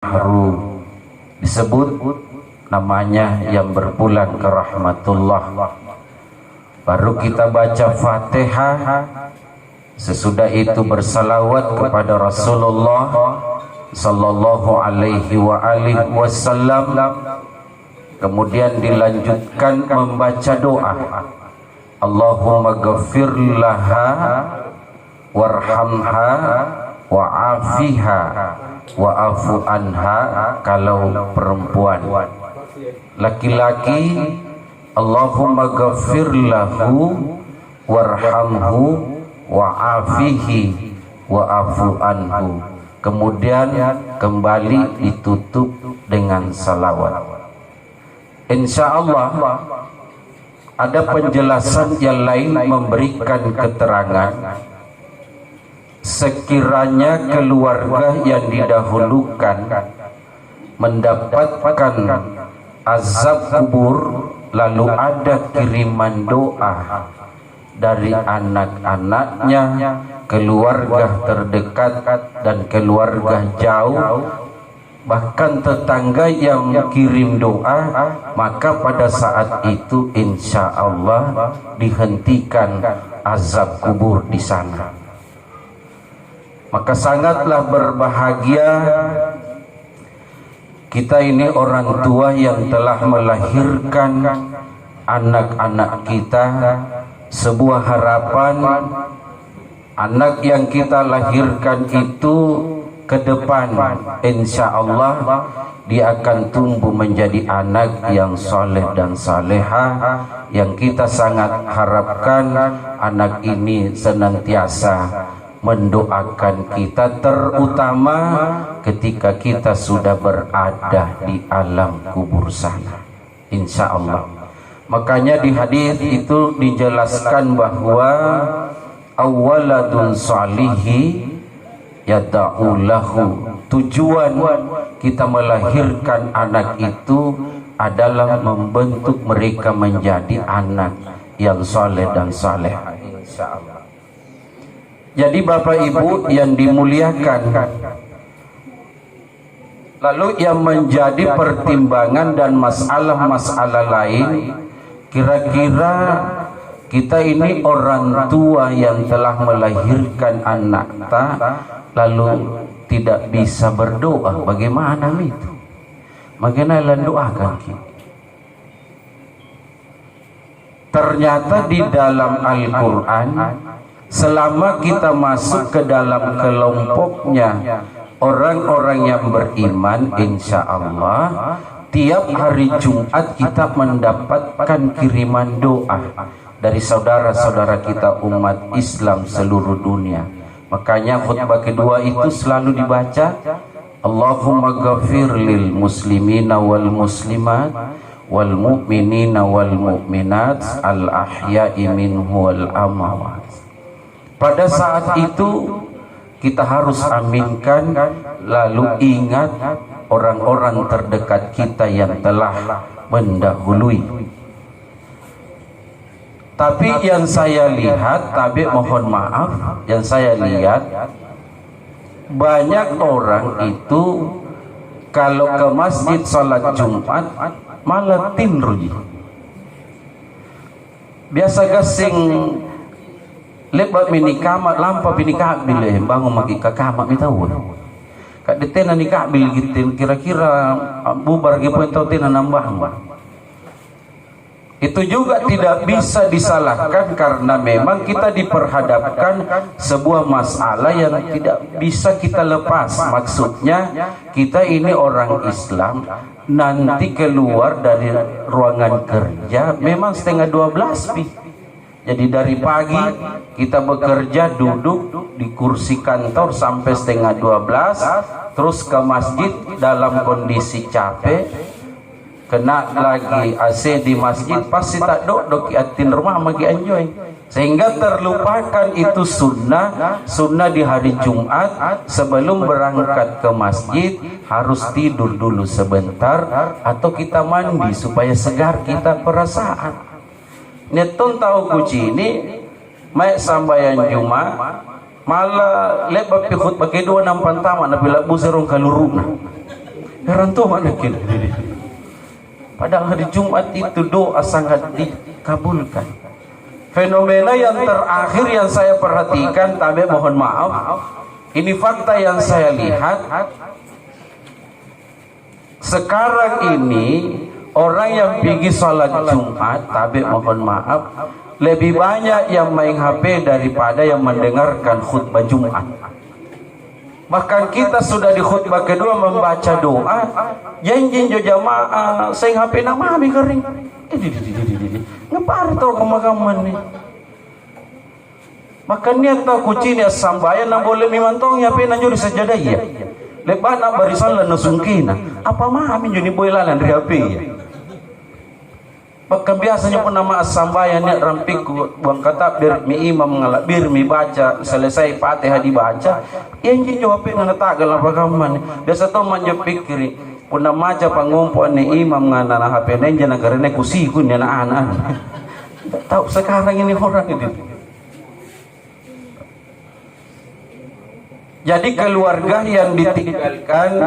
mahrum, disebut namanya yang berpulang ke rahmatullah. Baru kita baca Fatihah, sesudah itu bersalawat kepada Rasulullah sallallahu alaihi wa alihi wasallam. Kemudian dilanjutkan membaca doa, Allahumma ghafir laha warhamha wa'afiha wa'afu anha kalau perempuan. Laki-laki, Allahumma ghafir lahu warhamhu wa'afihi wa'afu anhu. Kemudian kembali ditutup dengan salawat. Insyaallah ada penjelasan yang lain memberikan keterangan sekiranya keluarga yang didahulukan mendapatkan azab kubur, lalu ada kiriman doa dari anak-anaknya, keluarga terdekat dan keluarga jauh, bahkan tetangga yang kirim doa, maka pada saat itu insya Allah dihentikan azab kubur di sana. Maka sangatlah berbahagia kita ini orang tua yang telah melahirkan anak-anak kita, sebuah harapan anak yang kita lahirkan itu ke depan insya Allah dia akan tumbuh menjadi anak yang soleh dan saleha, yang kita sangat harapkan anak ini senantiasa mendoakan kita, terutama ketika kita sudah berada di alam kubur sana insya Allah. Makanya di hadis itu dijelaskan bahwa awaladun salihi yada'u lahu, tujuan kita melahirkan anak itu adalah membentuk mereka menjadi anak yang soleh dan saleh insyaallah. Jadi Bapak Ibu yang dimuliakan, lalu yang menjadi pertimbangan dan masalah-masalah lain, kira-kira kita ini orang tua yang telah melahirkan anak lalu tidak bisa berdoa, bagaimana itu? Bagaimana doakan kita? Ternyata di dalam Al-Quran, selama kita masuk ke dalam kelompoknya orang-orang yang beriman, insya Allah tiap hari Jumat kita mendapatkan kiriman doa dari saudara-saudara kita umat Islam seluruh dunia. Makanya khutbah kedua itu selalu dibaca, Allahumma ghafir lil muslimina wal muslimat wal mu'minina wal mu'minat al ahya'i minhu wal amwat. Pada saat itu kita harus aminkan, lalu ingat orang-orang terdekat kita yang telah mendahului. Tapi yang saya lihat, mohon maaf, yang saya lihat banyak orang itu kalau ke masjid salat Jumat malah tinruji. Biasa gasing lebat mini kamat lampa bini kabil bangun magi ka kamat mi tahu. Kak detena ni kabil gitu kira-kira bubar ge poin tau tena nambah. Itu juga tidak bisa disalahkan karena memang kita diperhadapkan sebuah masalah yang tidak bisa kita lepas. Maksudnya kita ini orang Islam, nanti keluar dari ruangan kerja memang setengah 12 pi. Jadi dari pagi kita bekerja duduk di kursi kantor sampai setengah 12, terus ke masjid dalam kondisi capek, kena lagi AC di masjid, pasti tak dok atin rumah magi enjoy, sehingga terlupakan itu sunnah di hari Jumat sebelum berangkat ke masjid harus tidur dulu sebentar atau kita mandi supaya segar kita perasaan. Neton tahu kuci ini mai sambayan Jumat malah lebat pi khutbah kedua nampan taman tapi labu serong kaluruna heran tuh mana kini. Padahal hari Jumat itu doa sangat dikabulkan. Fenomena yang terakhir yang saya perhatikan, tapi mohon maaf, ini fakta yang saya lihat. Sekarang ini orang yang pergi sholat Jumat, tapi mohon maaf, lebih banyak yang main HP daripada yang mendengarkan khutbah Jumat. Bahkan kita sudah di khutbah kedua membaca doa, janjin jo jamaah, saya HP nama habis kering. Ngepar tau kemakaman nih. Maka niat tau kucing ya sambayan na boleh mimantong HP na jo di sajadah ya. Lepas nak barisan lah nasungkina. Apa mah amin jo ni boy lalan di HP ya. Maka biasanya pun nama sambayan niat rampik buang kata bir mi imam ngalak bir mi baca selesai Fatihah dibaca. Yang jo HP na natagal apa kaman. Biasa tau manja pikiri. Puna maca pangumpuan ni imam ngana HP nenja nagarene kusikun ya na anak. Tahu sekarang ini orang itu. Jadi keluarga yang ditinggalkan,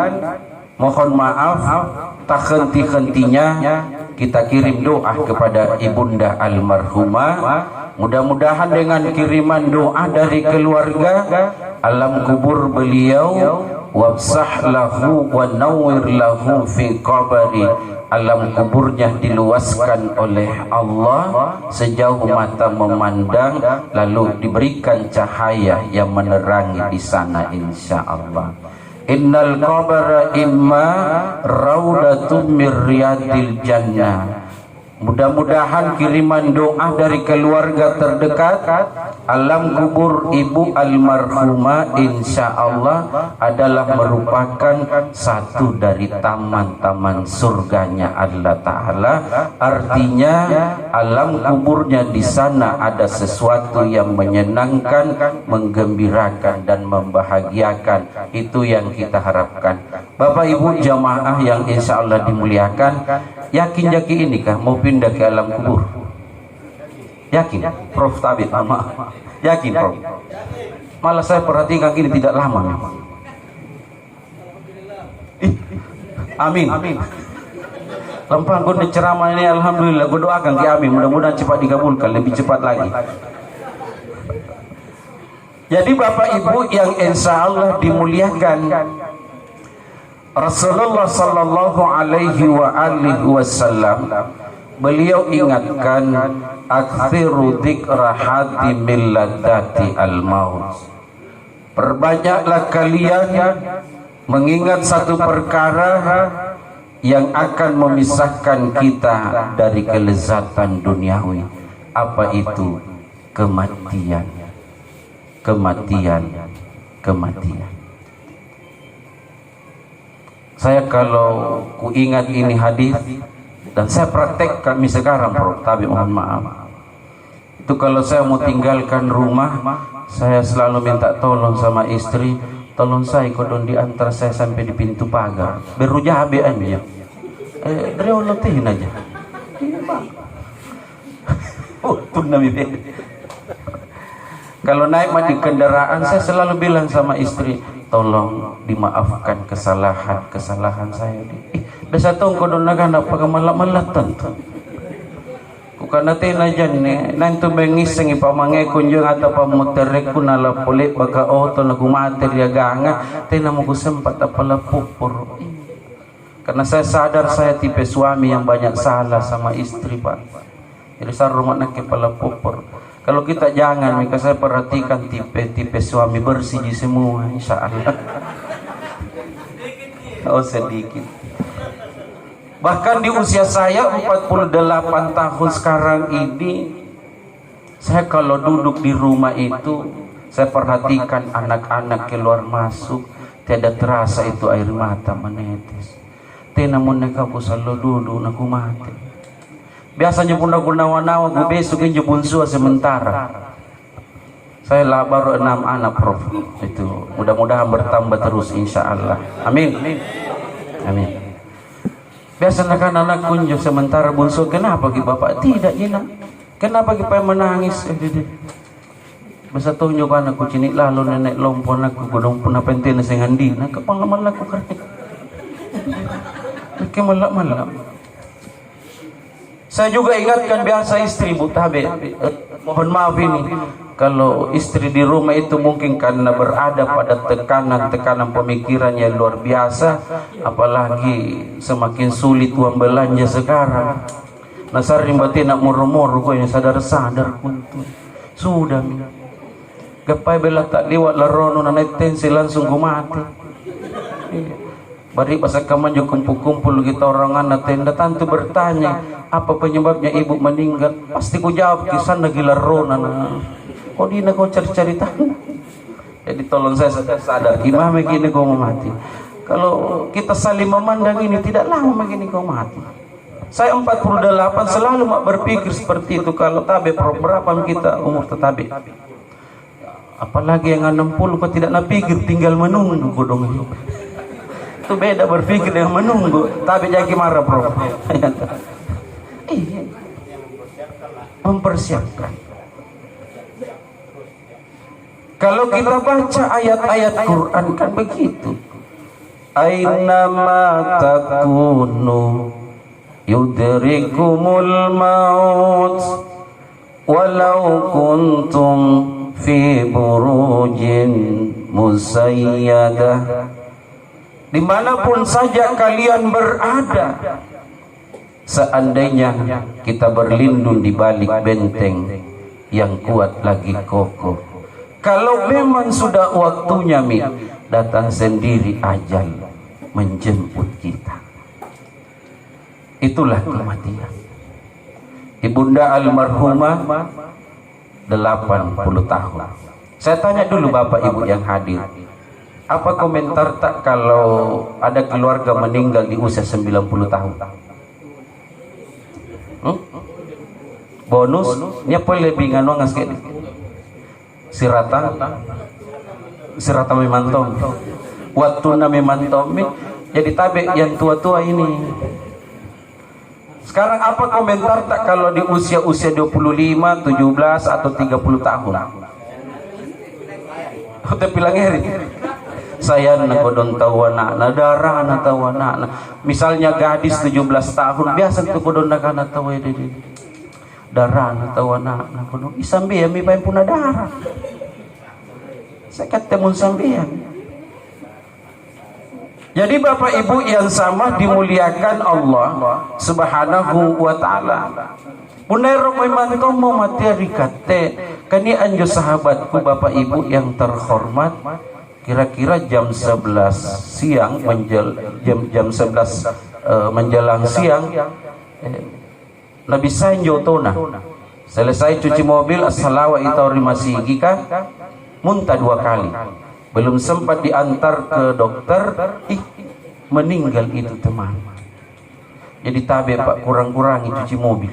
mohon maaf, tak henti-hentinya kita kirim doa kepada ibunda almarhumah. Mudah-mudahan dengan kiriman doa dari keluarga, alam kubur beliau wabsah lahu wa nawwir lahu fi qabri, alam kuburnya diluaskan oleh Allah sejauh mata memandang, lalu diberikan cahaya yang menerangi di sana insyaallah. Innal qabra imma raudatun mir riyadil jannah. Mudah-mudahan kiriman doa dari keluarga terdekat, alam kubur ibu almarhumah insyaallah adalah merupakan satu dari taman-taman surganya Allah Ta'ala. Artinya alam kuburnya di sana ada sesuatu yang menyenangkan, menggembirakan dan membahagiakan. Itu yang kita harapkan. Bapak Ibu jamaah yang insyaallah dimuliakan, yakin ini kah mau pindah ke alam kubur? Yakin? Prof Tabib, maaf. Yakin Prof? Malah saya perhatikan ini tidak lama memang. Amin. Lempang gue ceramah ini alhamdulillah, gue doakan ke amin, mudah-mudahan cepat dikabulkan, lebih cepat lagi. Jadi Bapak Ibu yang insyaallah dimuliakan, Rasulullah sallallahu alaihi wa alihi wasallam beliau ingatkan, aktsiru dzikra hadimil ladati al maut. Perbanyaklah kalian mengingat satu perkara yang akan memisahkan kita dari kelezatan duniawi. Apa itu? Kematian. Kematian. Kematian. Saya kalau ku ingat ini hadis dan saya praktekkan sekarang Bro, tapi mohon maaf. Itu kalau saya mau tinggalkan rumah, saya selalu minta tolong sama istri, tolong saya kodon diantar saya sampai di pintu pagar. Beruja habean ya. Beliau letiin aja. Oh, tuh nabi. Kalau naik di kendaraan saya selalu bilang sama istri, tolong dimaafkan kesalahan saya. Desa tong kodon naga nak pagamalat tentu. Kukana tina jan ni nantu bengiseng ipamange kunjung atau pamuterek kunala polit baka oto na gumater ya ganga tina mo kusempat apala pupur. Karena saya sadar saya tipe suami yang banyak salah sama istri Pak. Jadi saya rumah nak kepala pupur. Kalau kita jangan, maka saya perhatikan tipe suami bersih di semua, insyaallah. Oh sedikit. Bahkan di usia saya 48 tahun sekarang ini, saya kalau duduk di rumah itu, saya perhatikan anak-anak keluar masuk, tidak terasa itu air mata menetes. Namun nekapu selalu duduk naku mati. Biasanya pun aku nawa-nawa gue besok ini bunsu sementara. Saya lah baru 6 anak Prof. Itu mudah-mudahan bertambah terus insyaallah. Amin. Amin. Biasanya kan anak kunjung sementara bunsu. Kenapa ki bapak? Tidak nak. Kenapa kita menangis? Masa tunjuk anakku cinik lalu nenek lompon aku godong pun apa ente nesengandi. Nak kepengalaman aku kerja. Bikin malap-malap. Saya juga ingatkan biasa istri Bu Tabe, mohon maaf ini, kalau istri di rumah itu mungkin karena berada pada tekanan pemikiran yang luar biasa, apalagi semakin sulit uang belanja sekarang. Nasarin batin nak murmur ko yang sadar kuntu. Sudah mi. Gapai bela tak liwat larono na tensi langsung kumati. Bari pas kaman jo kumpul-kumpul kita orang anak tenda tantu bertanya, apa penyebabnya ibu meninggal? Pasti ku jawab kisah lagi larona na. Kok dina kau cari-cari tahu? Jadi tolong saya sadar imam begini kau mati. Kalau kita saling memandang ini tidak lama begini kau mati. Saya 48 selalu berpikir seperti itu. Kalau tabe berapa kita umur tetabe, apalagi yang 60 kok tidak napikir, tinggal menunggu dong. Itu beda berpikir dengan menunggu. Tabe jangan marah bro. Mempersiapkan. Kalau kita baca ayat-ayat Quran kan begitu. Ainama takunu yudrikumul maut walau kuntum fi burujin musayyadah. Dimanapun saja kalian berada, seandainya kita berlindung di balik benteng yang kuat lagi kokoh, kalau memang sudah waktunya datang sendiri ajal menjemput kita. Itulah kematian. Ibunda almarhumah 80 tahun. Saya tanya dulu Bapak Ibu yang hadir, apa komentar tak kalau ada keluarga meninggal di usia 90 tahun? Bonus, nya lebih nganu ngas kayak sirata memantom. Waktu na memantom, jadi tabe yang tua-tua ini. Sekarang apa komentar tak kalau di usia-usia 25, 17 atau 30 tahun? Tapi bilang saya nakodon tahu anak, darah anak tahu anak. Misalnya gadis 17 tahun, biasa tuh kodon nak anak tahu darah anak tahu anak. Kodon isambi ya mi pain puna darah. Saya kata mun sambian. Jadi Bapak Ibu yang sama dimuliakan Allah Subhanahu wa taala. Punai romai mantong mau materi kate kani anjo sahabatku Bapak Ibu yang terhormat, kira-kira jam 11 siang jam 11 menjelang siang Nabi Sanjo tona selesai cuci mobil assalamualaikum masih gika muntah 2 kali. Belum sempat diantar ke dokter, meninggal itu teman. Jadi tabe Pak kurang-kurangi cuci mobil.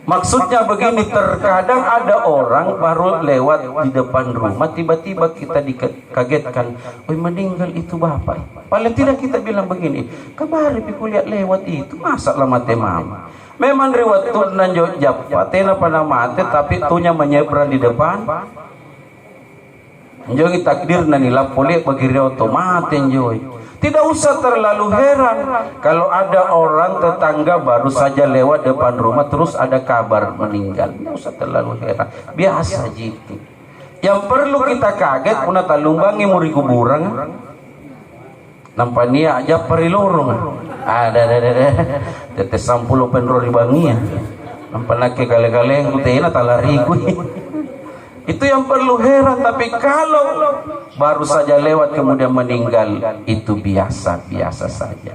Maksudnya begini, terkadang ada orang baru lewat di depan rumah, tiba-tiba kita dikagetkan, "Woi meninggal itu bapak." Paling tidak kita bilang begini, "Kemarin aku lihat lewat itu, masa lama temam." Memang riwayat tuh nanjok jap, patena pada mati, tapi tuhnya menyeberang di depan. Jogi takdir nani lapole bagi otomatis joy. Tidak usah terlalu heran kalau ada orang tetangga baru saja lewat depan rumah terus ada kabar meninggal. Tidak usah terlalu heran, biasa gitu. Yang perlu kita kaget puna talumbangi muri kuburan. Nampania aja perilorong. Ada. Tete sampulo penrori bangia. Nampanake kale-kale ngutena talariku. Itu yang perlu heran, tapi kalau baru saja lewat kemudian meninggal itu biasa-biasa saja.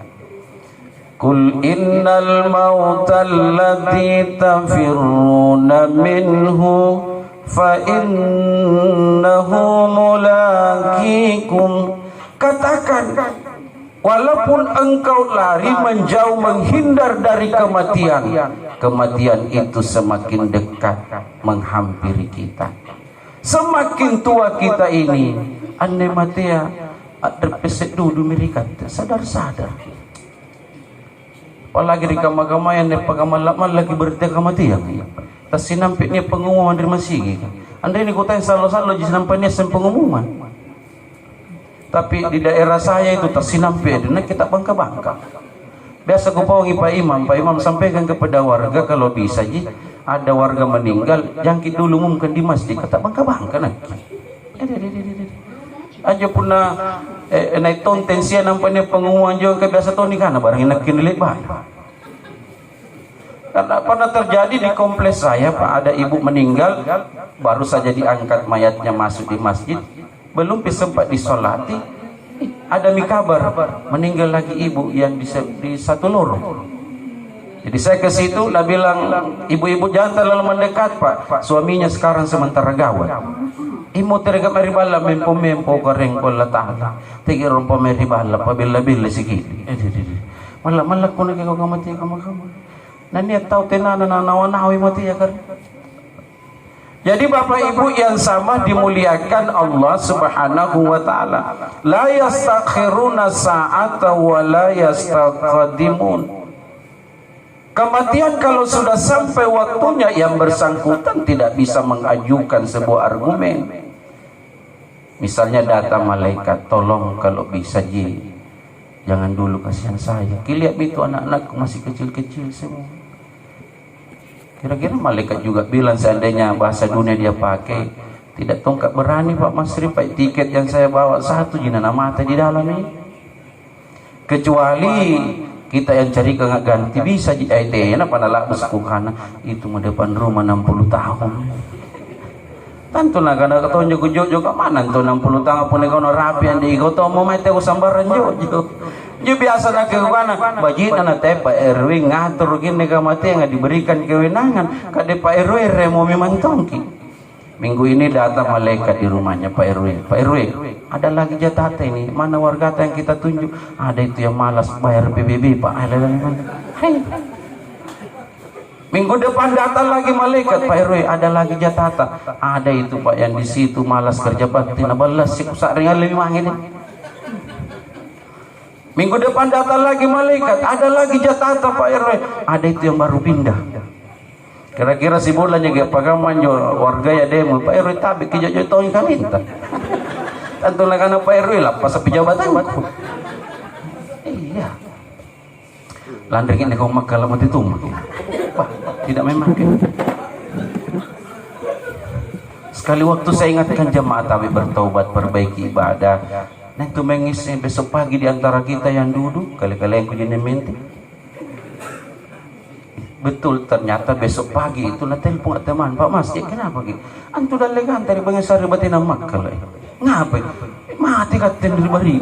Kul innal mautal ladzi tafirruna minhu fa innahu mulaqikum. Katakan, walaupun engkau lari menjauh menghindar dari kematian, kematian itu semakin dekat menghampiri kita. Semakin tua kita ini, ane matia terpesek dulu mirikat, sadar-sadar. Apalagi di kama-kama yang nepagamalan lagi berita kematian. Tas sinampiknya pengumuman dari masjid. Anda ini kota yang selalu-selalu di sinampiknya sem pengumuman. Tapi di daerah saya itu tersinampi, nah kita bangka-bangka. Biasa ku pawangi Pak Imam sampaikan kepada warga kalau bisa ji, ada warga meninggal, jangkit dulu umumkan di masjid, kata bangka-bangka nak. Aja puna naik ton tensian nampaknya pengumuman juga kebiasa ton nikah barang nak kini lebar. Karena pernah terjadi di kompleks saya Pak, ada ibu meninggal, baru saja diangkat mayatnya masuk di masjid, belum sempat disolati, ada kabar meninggal lagi ibu yang di satu lorong. Jadi saya ke situ, lah bilang ibu-ibu jangan terlalu mendekat Pak, suaminya sekarang sementara gawat. Imo terega meri bala mempo goreng kola tahta, tegi rompo meri bala pabila sikit. Malah ko naging kamati kamu. Nani tahu tenan nawi mati ya kan. Jadi Bapak Ibu yang sama dimuliakan Allah Subhanahu wa taala. La yastakhiruna sa'ata wa la yastaqdimun. Kematian kalau sudah sampai waktunya, yang bersangkutan tidak bisa mengajukan sebuah argumen. Misalnya datang malaikat, tolong kalau bisa ji, jangan dulu kasihan saya. Kilihat itu anak-anakku masih kecil-kecil semua. Kira-kira malaikat juga bilang seandainya bahasa dunia dia pakai, tidak tongkat berani Pak Masri, Pak tiket yang saya bawa satu jina nama mata di dalam ini. Kecuali kita yang cari ganti bisa di IT na panalak karena itu depan rumah 60 tahun. Tanto na kana katonyo kujo ka manan to 60 tahun pun kono rapi andi ko to mo mate ko sambaran jo. Ju biasa na ke kana bajit na Pak RW ngatur gini ka mate nga diberikan kewenangan kade Pak RW remo memantongki. Minggu ini datang malaikat di rumahnya Pak RW. Pak RW, ada lagi jatah ini. Mana warga yang kita tunjuk? Ada itu yang malas bayar PBB Pak. Hai. Minggu depan datang lagi malaikat Pak RW, ada lagi jatah. Ada itu Pak yang di situ malas kerja bakti. Nabalas si kusak ringan lebih mangin. Minggu depan datang lagi malaikat, ada lagi jatah Pak RW. Ada itu yang baru pindah. Kira-kira si bulannya gak pagaman jo warga ya demo Pak RW tabi kijo tahun kami minta. Tentu lah karena Pak RW lah pas pejabatan. Iya. Landeng ini kau makal mati tumbang. Wah, tidak memang. Sekali waktu saya ingatkan jemaah tabi bertaubat, perbaiki ibadah. Nah itu mengisnya besok pagi di antara kita yang duduk kali-kali yang kujine minti. Betul, ternyata besok pagi itu na telepon teman Pak Mas, kenapa gitu? Antu dalegan tadi pengesari batin makal. Ngapa? Mati katen dari bari.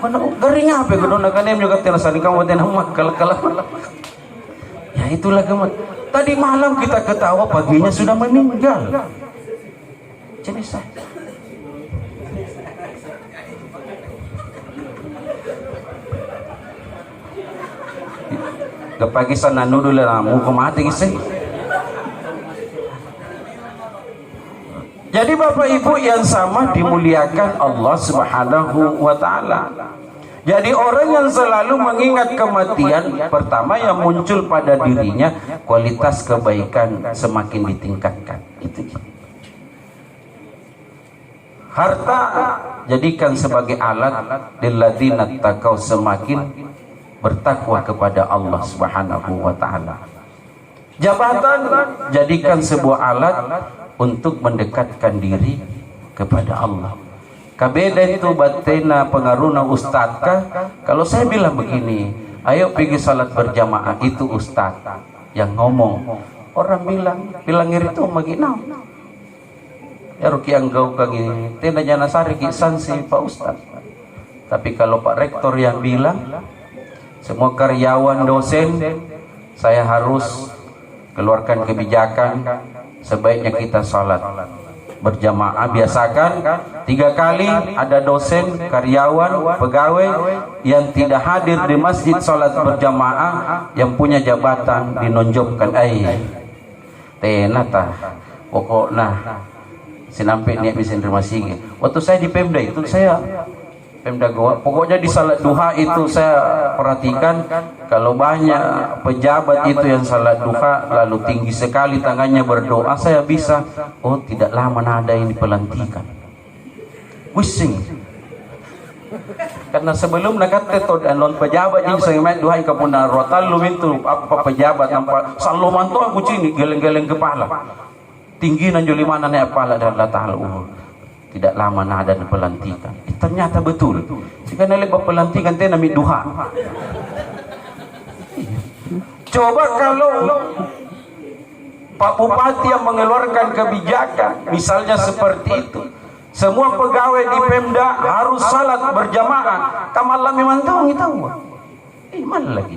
Mana garing apa kudu na kanem juga terasani kamu batin makal kalau. Ya itulah kemat. Tadi malam kita ketawa, paginya sudah meninggal. Jadi saya pagi sana nudu lah mau mati sih. Jadi Bapak Ibu yang sama dimuliakan Allah Subhanahu wa taala. Jadi orang yang selalu mengingat kematian, pertama yang muncul pada dirinya kualitas kebaikan semakin ditingkatkan. Itu. Harta jadikan sebagai alat lilladzina taqau, semakin bertakwa kepada Allah Subhanahu wa taala. Jabatan jadikan sebuah alat untuk mendekatkan diri kepada Allah. Kabeda itu batena pengaruna ustadkah? Kalau saya bilang begini, ayo pergi salat berjamaah, itu ustad yang ngomong. Orang bilang itu maginaw. Ya ruki ang gaw kagi tenda jana sari ki sansi Pak Ustad. Tapi kalau Pak Rektor yang bilang, semua karyawan dosen saya harus keluarkan kebijakan sebaiknya kita sholat berjamaah. Biasakan 3 kali ada dosen, karyawan, pegawai yang tidak hadir di masjid sholat berjamaah, yang punya jabatan dinonjolkan. Tenata pokoknya sinampe niat bisa nerima sige. Waktu saya di Pemda itu Pemda Goa, pokoknya di salat duha itu saya perhatikan kalau banyak pejabat itu yang salat duha lalu tinggi sekali tangannya berdoa, saya bisa, oh tidak lama ada ini pelantikan. Wising. Karena sebelum nakate to non pejabat yang sangat duhai kapuna rotal lumintu apa pejabat nampak saluman to aku cini geleng-geleng kepala. Tinggi nan julimana ne kepala dan Allah Taala. Tidak lama nah ada pelantikan. Ternyata betul. Jika nalek pelantikan teh nami duha. Coba kalau Pak Bupati yang mengeluarkan kebijakan misalnya seperti itu, semua pegawai di Pemda harus salat berjamaah. Kamalah memang tahu iman lagi.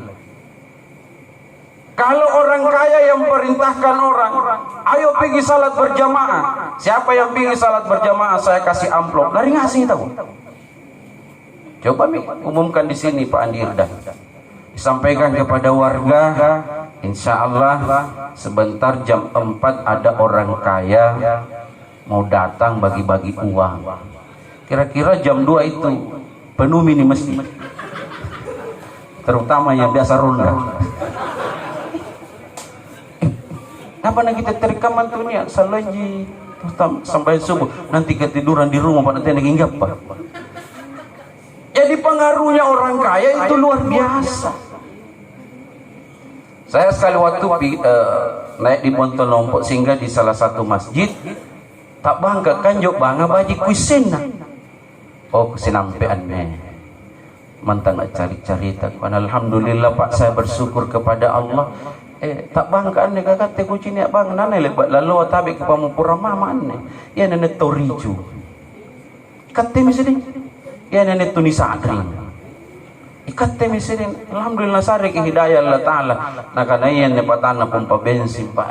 Kalau orang kaya yang perintahkan orang, ayo pergi salat berjamaah. Siapa yang pergi salat berjamaah saya kasih amplop. Lari ngasih tahu. Coba umumkan di sini Pak Andi Irdah. Disampaikan kepada warga, insya Allah sebentar jam 4 ada orang kaya mau datang bagi-bagi uang. Kira-kira jam 2 itu penuh mini masjid, terutama yang biasa ronda. Apa nak kita terikaman tu ni salaji sampai subuh, nanti ketiduran di rumah pada nanti hinggap Pak. Jadi pengaruhnya orang kaya itu luar biasa. Saya sekali waktu naik di Pontolompok singgah di salah satu masjid, tak bangga kan jok bangga baji kuisin. Oh kusinampean mantan nak cari-cari tak. Alhamdulillah Pak, saya bersyukur kepada Allah. Tak bangga ane kakak te kucing ni bang nane lebat lalu tabi ke pamupura mama ane. Ya nene toriju. Kate misalnya ya nene tunisadri. Ikatte misalnya alhamdulillah sari ke hidayah Allah Taala. Nak kana yen ne patana pompa bensin Pak.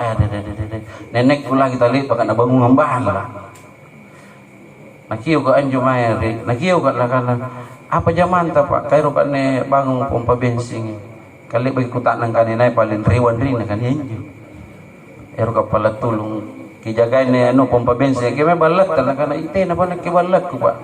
Nenek pula kita lihat pakai nak bangun ngambala. Nakiu ka anju mayari. Nakiu ka lakana. Apa zaman ta Pak? Kairo ka ne bangun pompa bensin. Kali bagi kutak nang kanina paling riwan rin kan yenju. Ero ka pala tulong kijagay ne ano pompa bensin keme balat kana kana ite na pa nakibalat ko Pak.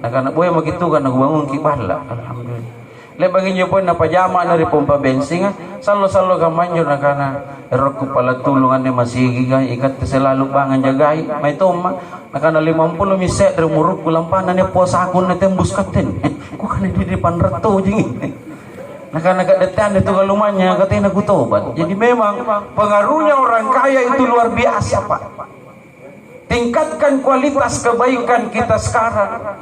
Nakana boy magitu kan nagbangun kibala. Alhamdulillah. Le bagi nyo po na pajama na rin pompa bensin salo-salo ka manyo na kana erok ko pala tulungan ni masigi ka ikat selalu bangan jagay may toma nakana 50 miset remuruk kulampanan ni puasa akon na tembus katen ko kana di depan reto jing nakana kadetan itu kalumanya katanya nagutobat. Jadi memang pengaruhnya orang kaya itu luar biasa Pak. Tingkatkan kualitas kebaikan kita sekarang.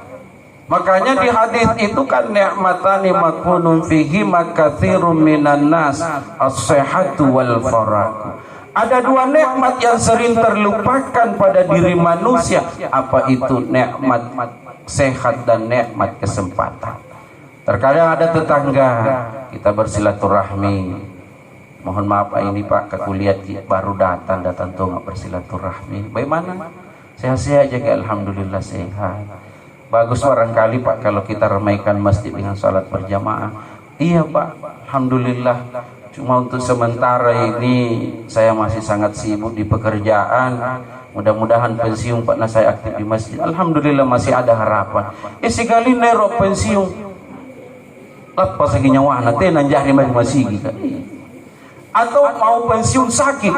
Makanya di hadis itu kan ni'matani makunun fihi makatsirun minan nas as-sihhatu wal faraq. Ada dua nikmat yang sering terlupakan pada diri manusia. Apa itu? Nikmat sehat dan nikmat kesempatan. Terkadang ada tetangga kita bersilaturahmi. Mohon maaf ini Pak, aku lihat baru datang tuh nggak bersilaturahmi. Bagaimana? Sehat-sehat aja, alhamdulillah sehat. Bagus barangkali Pak kalau kita ramaikan masjid dengan salat berjamaah. Iya Pak, alhamdulillah. Cuma untuk sementara ini saya masih sangat sibuk di pekerjaan. Mudah-mudahan pensiun Pak, nah saya aktif di masjid. Alhamdulillah masih ada harapan. Sekali nero pensiun, lepas lagi nyawa nanti nanjari masih kan. Atau mau pensiun sakit,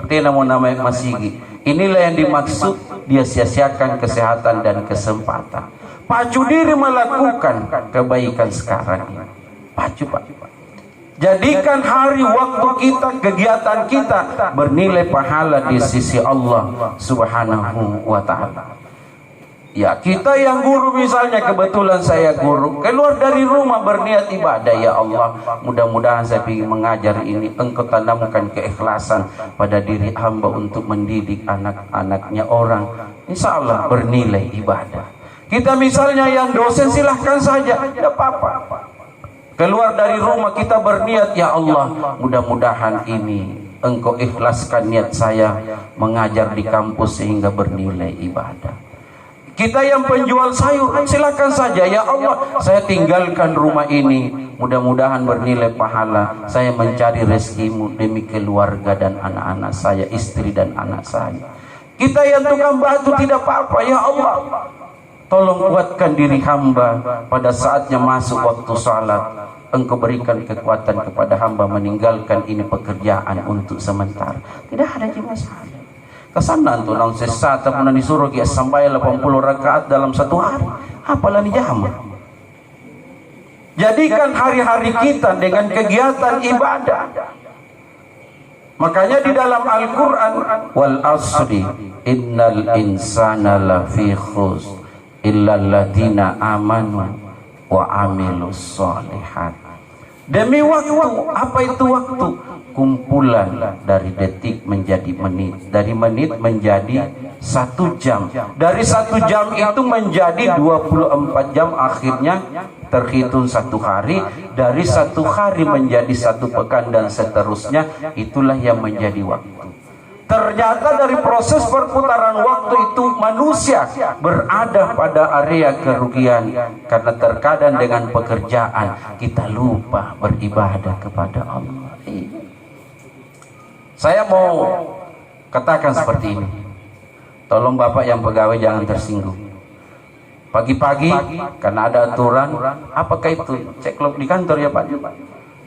tena mau namanya masigi. Inilah yang dimaksud dia sia-siakan kesehatan dan kesempatan. Pacu diri melakukan kebaikan sekarang ini. Pacu Pak. Jadikan hari waktu kita, kegiatan kita bernilai pahala di sisi Allah Subhanahu wa Ta'ala. Ya, kita yang guru misalnya, kebetulan saya guru, keluar dari rumah berniat ibadah, ya Allah, mudah-mudahan saya ingin mengajar ini, Engkau tanamkan keikhlasan pada diri hamba untuk mendidik anak-anaknya orang, insya Allah bernilai ibadah. Kita misalnya yang dosen, silahkan saja, tidak apa-apa. Keluar dari rumah kita berniat, ya Allah, mudah-mudahan ini Engkau ikhlaskan niat saya mengajar di kampus sehingga bernilai ibadah. Kita yang penjual sayur, silakan saja, ya Allah, saya tinggalkan rumah ini, mudah-mudahan bernilai pahala. Saya mencari rezekimu demi keluarga dan anak-anak saya, istri dan anak saya. Kita yang tukang batu tidak apa-apa, ya Allah, tolong kuatkan diri hamba pada saatnya masuk waktu salat. Engkau berikan kekuatan kepada hamba meninggalkan ini pekerjaan untuk sementara. Tidak ada masalah. Kesanan tuh naun sesat pun disuruh kia sampai 80 rakaat dalam satu hari. Apalah ni jama. Jadikan hari-hari kita dengan kegiatan ibadah. Makanya di dalam Al-Quran, wal asri innal insana lafi khusr illal ladzina amanu wa amilus sholihat. Demi waktu, apa itu waktu? Kumpulan dari detik menjadi menit, dari menit menjadi 1 jam, dari 1 jam itu menjadi 24 jam, akhirnya terhitung 1 hari, dari 1 hari menjadi 1 pekan dan seterusnya. Itulah yang menjadi waktu. Ternyata dari proses perputaran waktu itu manusia berada pada area kerugian, karena terkadang dengan pekerjaan kita lupa beribadah kepada Allah. Saya mau katakan seperti ini, tolong Bapak yang pegawai jangan tersinggung. Pagi-pagi karena ada aturan, apakah itu ceklok di kantor ya Pak?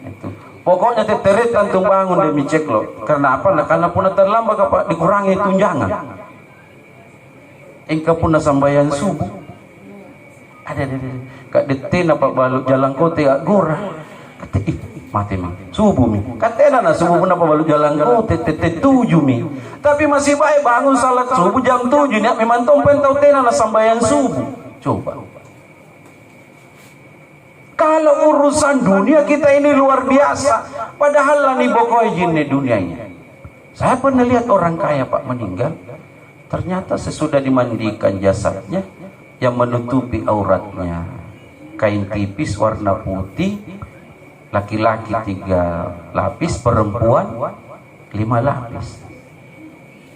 Itu pokoknya teteret tantung bangun demi ceklok. Karena apa? Nah, karena pun terlambat Pak, dikurangi tunjangan. Engkau pun sambayan subuh. Ada kak detin apa balu jalan kote agora. Mati mi subuh mi katena na subuh pun apa balu jalan kote tete 7 mi. Tapi masih baik bangun salat subuh jam 7 ni memang tompen tau tena na sambayan subuh. Coba. Kalau urusan dunia kita ini luar biasa. Padahal lah nih pokoknya jinnya dunianya. Saya pernah lihat orang kaya Pak meninggal. Ternyata sesudah dimandikan jasadnya, yang menutupi auratnya kain tipis warna putih. Laki-laki 3 lapis, perempuan 5 lapis.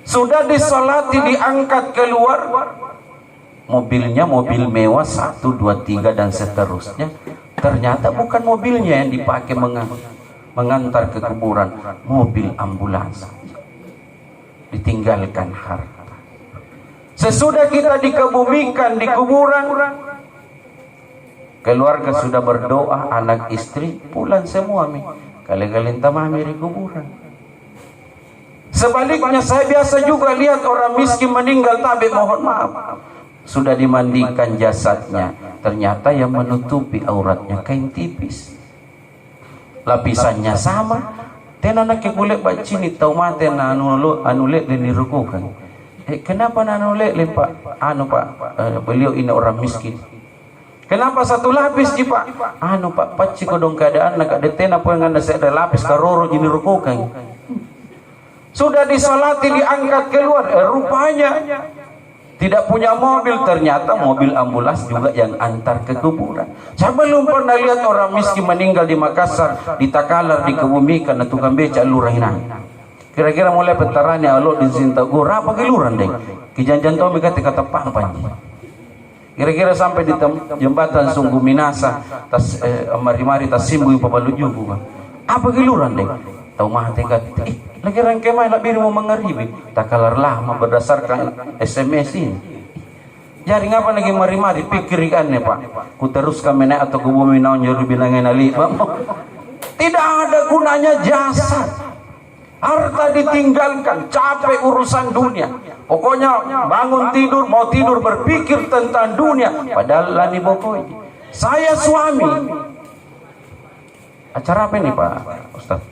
Sudah disolati, diangkat keluar. Mobilnya mobil mewah 1, 2, 3 dan seterusnya. Ternyata bukan mobilnya yang dipakai mengantar ke kuburan, mobil ambulans. Ditinggalkan harta. Sesudah kita dikebumikan di kuburan, keluarga sudah berdoa, anak istri pulang semua mi. Kali-kali tamami di kuburan. Sebaliknya saya biasa juga lihat orang miskin meninggal, tapi mohon maaf, sudah dimandikan jasadnya, ternyata yang menutupi auratnya kain tipis, lapisannya sama. Tenana ke kulit bacini tau mate na anulet dan dirukukan. Kenapa na anulet Pak? Pak, beliau ini orang miskin. Kenapa 1 lapis ji Pak? Pak, paci ko dong keadaan nak detena po yang anda saya lapis karoro jini rukukan. Sudah disolati, diangkat keluar, rupanya tidak punya mobil, ternyata mobil ambulans juga yang antar ke kuburan. Saya belum pernah lihat orang miskin meninggal di Makassar, di Takalar, dikebumikan tukang beca lurahinan. Kira-kira mulai petarannya alo di Sintagora apa keluran deh. Kijanjan tau mereka kata pampan. Kira-kira sampai di jembatan Sungguh Minasa, tas mari-mari tas simbu pabalu juga. Apa keluran deh? Tahu mah tingkat. Lagi rangkemai nak biru mau mengeribi. Takalar lama berdasarkan SMS ini. Jadi ngapa lagi mari-mari pikirkan Pak. Ku teruskan menaik atau ku bumi naon jadi bilangin ali. Tidak ada gunanya jasad. Harta ditinggalkan, capek urusan dunia. Pokoknya bangun tidur, mau tidur berpikir tentang dunia. Padahal lani pokoknya. Saya suami. Acara apa ini Pak Ustaz?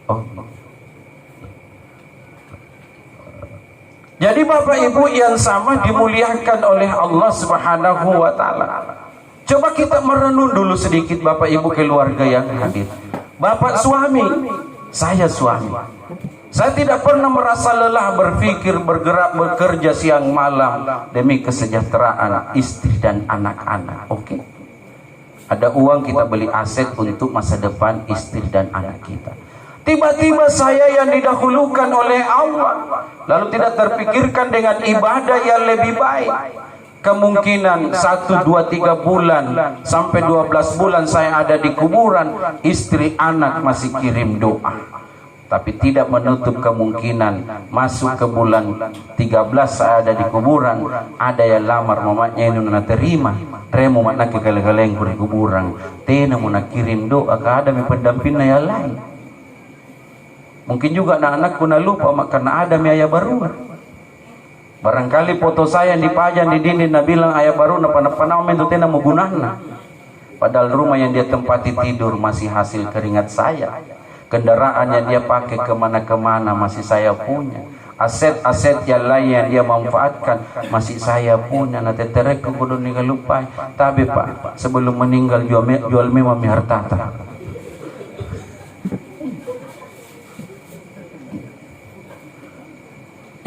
Oh. Jadi Bapak Ibu yang sama dimuliakan oleh Allah Subhanahu wa taala. Coba kita merenung dulu sedikit Bapak Ibu keluarga yang hadir. Bapak suami, saya suami. Saya tidak pernah merasa lelah berpikir, bergerak, bekerja siang malam demi kesejahteraan istri dan anak-anak. Oke. Ada uang kita beli aset untuk masa depan istri dan anak kita. Tiba-tiba saya yang didahulukan oleh Allah, lalu tidak terpikirkan dengan ibadah yang lebih baik. Kemungkinan 1, 2, 3 bulan sampai 12 bulan saya ada di kuburan, istri anak masih kirim doa. tapi tidak menutup kemungkinan masuk ke bulan 13 saya ada di kuburan, ada yang lamar mamanya ini nak terima remo makna ke galeng-galeng di kuburan tena mau nak kirim doa ke ada pendampingnya yang lain. Mungkin juga anak-anakku nak lupa karena ada ayah baru. Barangkali foto saya yang dipajang di dinding nak bilang ayah baru napa-napa itu tena mau gunana, padahal rumah yang dia tempati tidur masih hasil keringat saya. Kendaraan yang dia pakai kemana-kemana masih saya punya. Aset-aset yang lain yang dia manfaatkan masih saya punya. Nanti terek ke kudu ninggal lupa. Tapi Pak, sebelum meninggal jual memang hartata.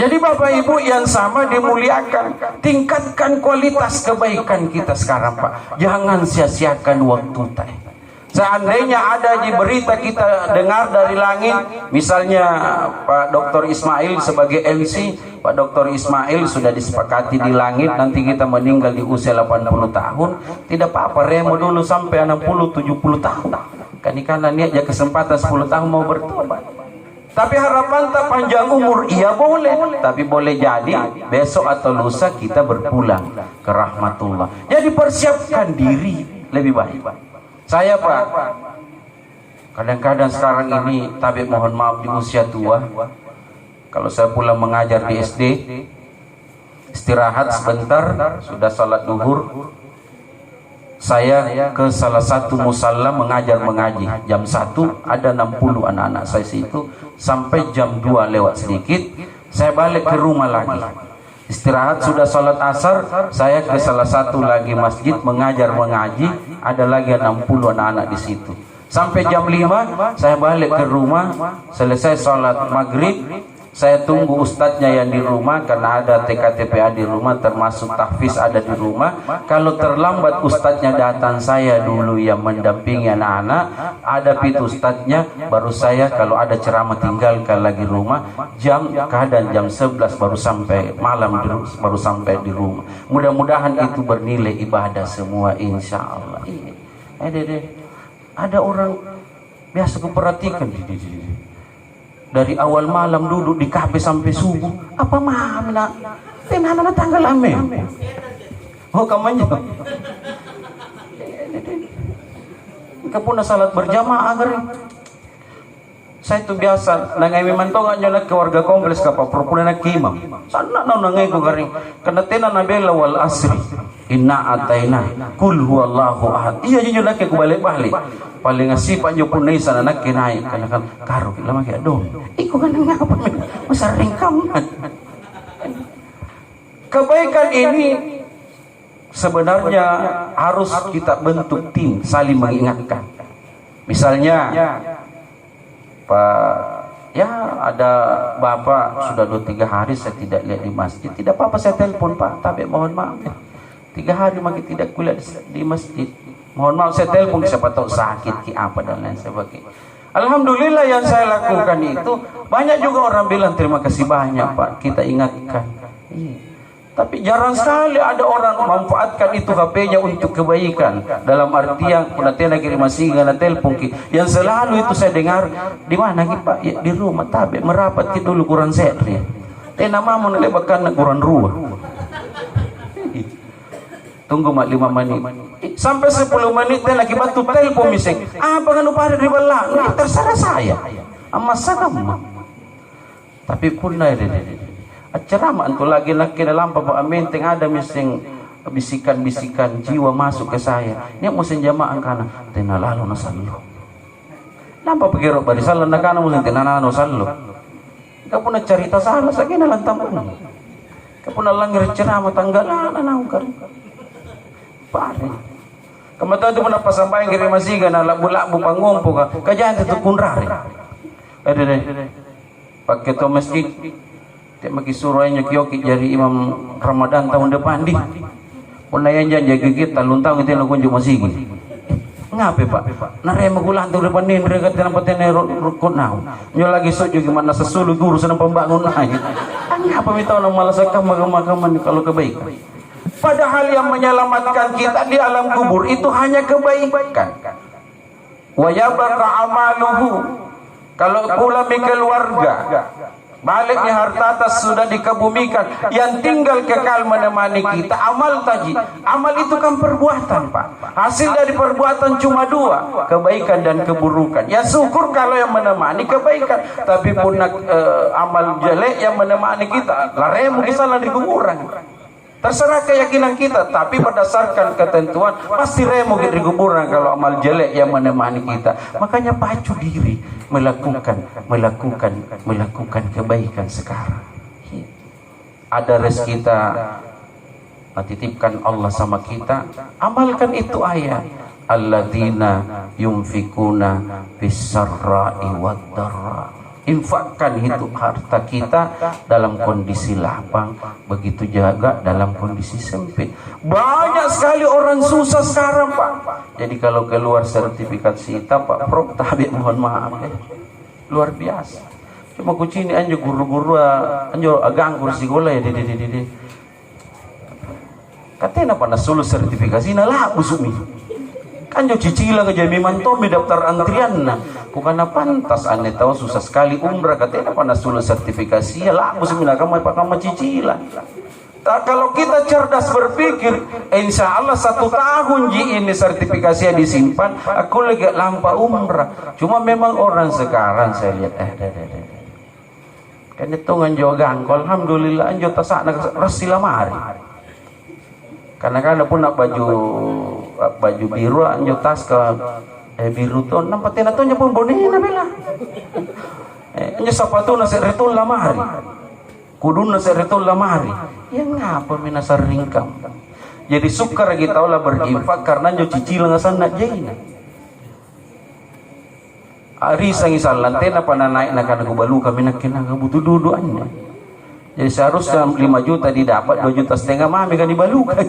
Jadi Bapak Ibu yang sama dimuliakan, tingkatkan kualitas kebaikan kita sekarang Pak. Jangan sia-siakan waktu teh. Seandainya ada di berita kita dengar dari langit, misalnya Pak Dr. Ismail sebagai MC, Pak Dr. Ismail sudah disepakati di langit, nanti kita meninggal di usia 80 tahun, tidak apa-apa, remo dulu sampai 60-70 tahun. Karena niat ya kesempatan 10 tahun mau bertobat. Tapi harapan tak panjang umur, iya boleh. Tapi boleh jadi besok atau lusa kita berpulang ke rahmatullah. Jadi persiapkan diri lebih baik. Saya Pak, kadang-kadang sekarang ini tapi mohon maaf di usia tua, kalau saya pulang mengajar di SD, istirahat sebentar, sudah salat duhur, saya ke salah satu musalla mengaji. Jam 1 ada 60 anak-anak saya situ, sampai jam 2 lewat sedikit, saya balik ke rumah lagi. Istirahat sudah sholat asar, saya ke salah satu lagi masjid mengaji, ada lagi 60 anak-anak di situ. Sampai jam 5 saya balik ke rumah, selesai sholat maghrib, saya tunggu ustadznya yang di rumah karena ada TKTPA di rumah, termasuk tahfiz ada di rumah. Kalau terlambat ustadznya datang, saya dulu yang mendampingi anak-anak, ada pitu ustadznya, baru saya kalau ada ceramah tinggalkan lagi rumah, kadang jam 11 baru sampai malam, baru sampai di rumah. Mudah-mudahan itu bernilai ibadah semua insya Allah. Ada orang biasa kuperhatikan dari awal malam duduk di kafe sampai subuh. Apa mam nak? Tenana tanggal ame. Oh kamunya. Kapuna salat berjamaah gari. Saya itu biasa nangai memantong aja ke warga kompleks kapal perpuna nak imam. Sana nangai ko gari. Karena tenana bela wal asri. Inna ataina kul huwallahu ahad. Iya jinyo nak ko balik-balik. Paling ngasipan nyo pun na sana nak kinay kana kan karo kita maki adon. Iko kan ngapa masa ringkam. Kebaikan ini sebenarnya harus kita bentuk tim saling mengingatkan. Misalnya Pak, ya ada bapak sudah 2-3 hari saya tidak lihat di masjid. Tidak apa-apa saya telepon Pak, tapi mohon maaf 3 hari makin tidak kulihat di masjid. Mohon maaf saya telepon, siapa tahu sakit ki apa dan lain sebagainya. Alhamdulillah yang saya lakukan itu banyak juga orang bilang terima kasih banyak Pak, kita ingatkan. Tapi jarang sekali ada orang memanfaatkan itu HP-nya untuk kebaikan. Dalam artian penatena kirim masih ngana telepon ki. Yang selalu itu saya dengar di mana ki Pak? Ya, di rumah tabe merapat ki dulu kurang setri. Tena mamun lebakan kurang ruah. Tunggu mak 5 menit. Sampai 10 menit dan lagi batu telepon miseng. Apa kan upah di belang? Terserah saya. Masa kamu. Tapi pun ceramah antu lagi dalam Bapak Amin teng ada miseng bisikan-bisikan jiwa masuk ke saya. Ini musim jamaah kana tena lalu nasallu. Lampa pagiro bari salon nakana musim tena nano sallu. Kapuna cerita salah sakina lantam. Kapuna langir ceramah tanggalan anau kan. Pare. Kamata tu pun pasampai kiri masih gana labu-labu pangumpu ka. Kajan tu kunrari. Ada. Pakai to masjid. Tik maki suruhnya kioki jadi imam Ramadan tahun depan di. Pun layan jaga kita luntang itu kunjung masih gini. Ngape Pak? Nare magulan tu depan ni mereka tempat ini rukun nau. Nyo lagi sojo gimana sesulu guru senang pembangun lagi. Apa minta orang malas makam kalau kebaikan. Padahal yang menyelamatkan kita di alam kubur itu hanya kebaikan. Wa yabqa amaluhu. Kalau pula keluarga, balik ni harta atas sudah dikebumikan, yang tinggal kekal menemani kita amal tadi. Amal itu kan perbuatan, Pak. Hasil dari perbuatan cuma dua, kebaikan dan keburukan. Ya syukur kalau yang menemani kebaikan, tapi pun amal jelek yang menemani kita, laremu salah di kuburan. Terserah keyakinan kita, tapi berdasarkan ketentuan pasti remo di kuburan kalau amal jelek yang menemani kita. Makanya pacu diri melakukan kebaikan sekarang. Ada rezeki kita, titipkan Allah sama kita, amalkan itu ayat. Alladzina yunfikuna bis-sarra'i wad-dharra. Infakkan itu harta kita dalam kondisi lapang, begitu juga dalam kondisi sempit. Banyak sekali orang susah sekarang, Pak. Jadi kalau keluar sertifikasi kita, Pak Prof, tapi mohon maaf luar biasa. Cuma kucini anjo guru-guru anjo agang kursi gola ya dede. Katanya apa nasul sertifikasi lah busumi. Anjo cicilan ke jami mantomi daftar antrian nah. Bukan pantas ane tahu susah sekali umrah katanya apa nasul sertifikasi ya lah busumi nak kamu cicilan. Kalau kita cerdas berpikir, insya Allah 1 tahun ini sertifikasinya disimpan, aku lagi lampa umrah. Cuma memang orang sekarang saya lihat, kan itu nganjo gangkol, alhamdulillah anjo tasak nak resila mari. Karena kan pun nak baju biru anjo tas ke biru tu, nampatin atau nyapun bonena bela. Anjo sepatu nasi retul lamari. Kudu nasi retul lamari. Ya ngapa minasar ringkam. Jadi sukar kita lah berinfak karena nyo cicil ngasan nak jaina. Ari sangisal lantai apa naik nak kana balu kami nak kena butuh duduannya. Jadi seharusnya 5 juta didapat 2,5 juta mami kan dibalu kan.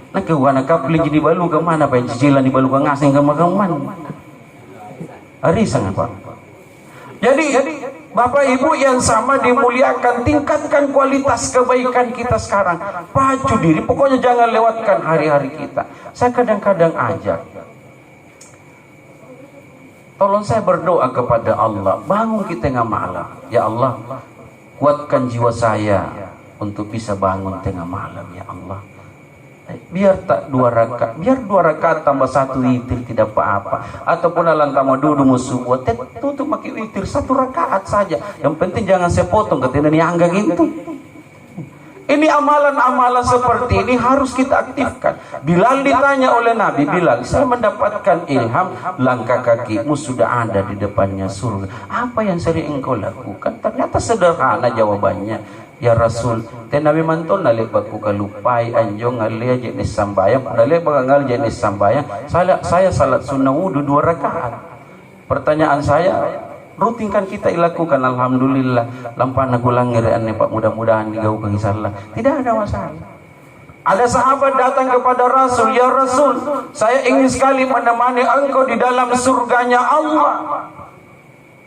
Nak ke wana kapling jadi balu ke mana apa cicilan dibalu ke ngasing ke makaman. Ari sangat Pak. Jadi Bapak Ibu yang sama dimuliakan, tingkatkan kualitas kebaikan kita sekarang. Pacu diri, pokoknya jangan lewatkan hari-hari kita. Saya kadang-kadang ajak, tolong saya berdoa kepada Allah, bangun kita tengah malam. Ya Allah, kuatkan jiwa saya untuk bisa bangun tengah malam, ya Allah. Biar tak 2 rakaat, biar 2 rakaat tambah 1 witir tidak apa-apa. Ataupun alam tamu dulu musuh buat tutup pakai witir 1 rakaat saja. Yang penting jangan saya potong ketika ini angga gitu. Ini amalan-amalan seperti ini harus kita aktifkan. Bilal ditanya oleh Nabi, Bilal, saya mendapatkan ilham langkah kakimu sudah ada di depannya surga. Apa yang sering engkau lakukan? Ternyata sederhana jawabannya. Ya Rasul, Nabi manton nalik baku kalupai anjong ngalia jenis sambayang, nalik bagangal jenis sambayang. Saya salat sunnah wudu 2 rakaat. Pertanyaan saya, rutinkan kita lakukan, alhamdulillah. Lampana gulangir ane Pak, mudah-mudahan digau ke salah. Tidak ada masalah. Ada sahabat datang kepada Rasul, ya Rasul, saya ingin sekali menemani engkau di dalam surganya Allah.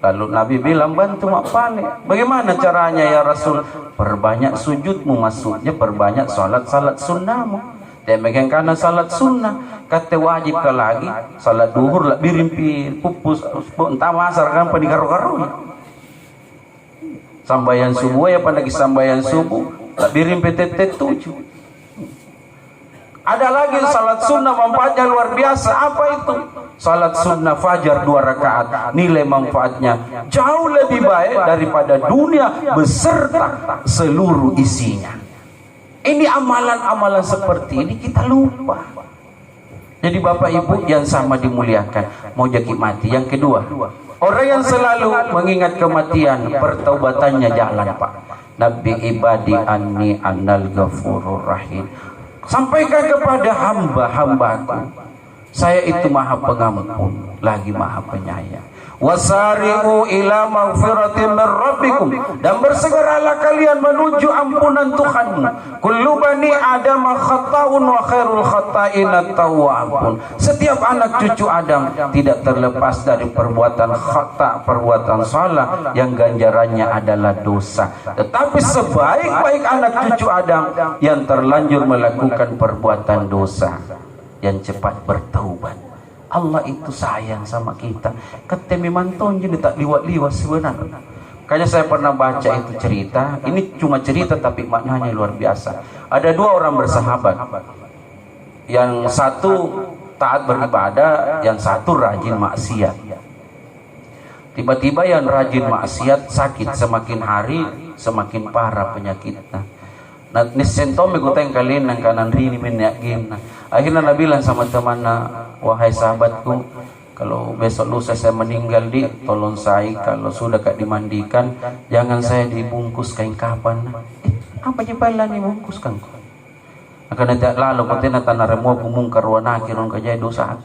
Lalu Nabi bilang, bantu mak pale. Bagaimana caranya ya Rasul? Perbanyak sujudmu, maksudnya perbanyak salat sunnahmu. Dan megang kana salat sunnah. Kata wajib ke lagi salat duhur lah birimpi pupus entah masar kan penikaru-karu. Sambayan subuh ya pandagi sambayan subuh lah birimpi tetet 7. Ada lagi salat sunnah manfaatnya luar biasa. Apa itu? Salat sunnah fajar 2 rakaat. Nilai manfaatnya jauh lebih baik daripada dunia beserta seluruh isinya. Ini amalan-amalan seperti ini kita lupa. Jadi Bapak Ibu yang sama dimuliakan, mau jadi mati. Yang kedua, orang yang selalu mengingat kematian, pertaubatannya jalan Pak. Nabi ibadi anni annal ghafurur rahim. Sampaikan kepada hamba-hambaku, saya itu maha pengampun lagi maha penyayang. Wasari'u ila maghfiratin min rabbikum, dan bersegeralah kalian menuju ampunan Tuhanmu. Kullu bani Adam khata'un wa khairul khata'ina tawwabun. Setiap anak cucu Adam tidak terlepas dari perbuatan khata', perbuatan salah yang ganjarannya adalah dosa. Tetapi sebaik-baik anak cucu Adam yang terlanjur melakukan perbuatan dosa, yang cepat bertaubat. Allah itu sayang sama kita. Kata memang tonjol tak liwat-liwat sebenarnya. Makanya saya pernah baca itu cerita. Ini cuma cerita tapi maknanya luar biasa. Ada dua orang bersahabat. Yang satu taat beribadah, yang satu rajin maksiat. Tiba-tiba yang rajin maksiat sakit, semakin hari semakin parah penyakitnya. Nah, nisentome kuteng kalian nang kanan rini menyakin. Akhirnya Nabi bilang sama temannya, wahai sahabatku, kalau besok lusa saya meninggal tolong saya kalau sudah kak dimandikan, jangan saya dibungkus kain kapan. Apa jebalan dibungkus kan? Akan tidak lalu katanya tanah remo kumungkar wanaki rong kajai dosa.